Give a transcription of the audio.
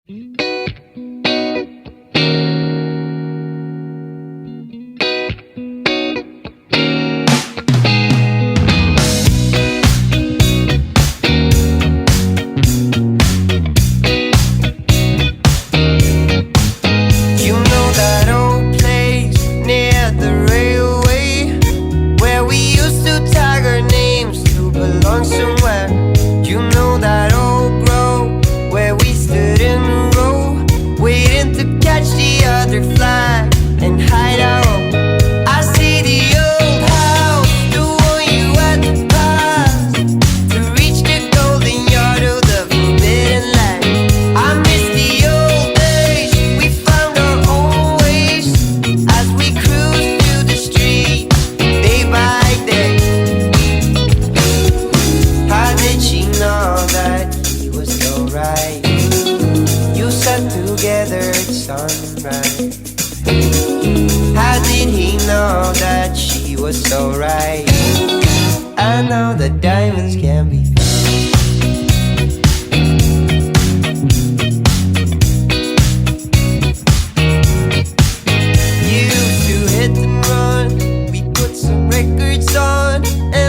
You know that old place near the railway where we used to tag our names to belong somewhere. You know that old grove where we stood in a row, waiting to catch the other flag and hide out. I see the old house, the one you had to pass to reach the golden yard of the forbidden land. I miss the old days, we found our own ways as we cruised through the street day by day. How did she know that he was so right? You sat together at sunrise. How did he know that she was so right? I know that diamonds can be found. You used to hit and run, we put some records on, and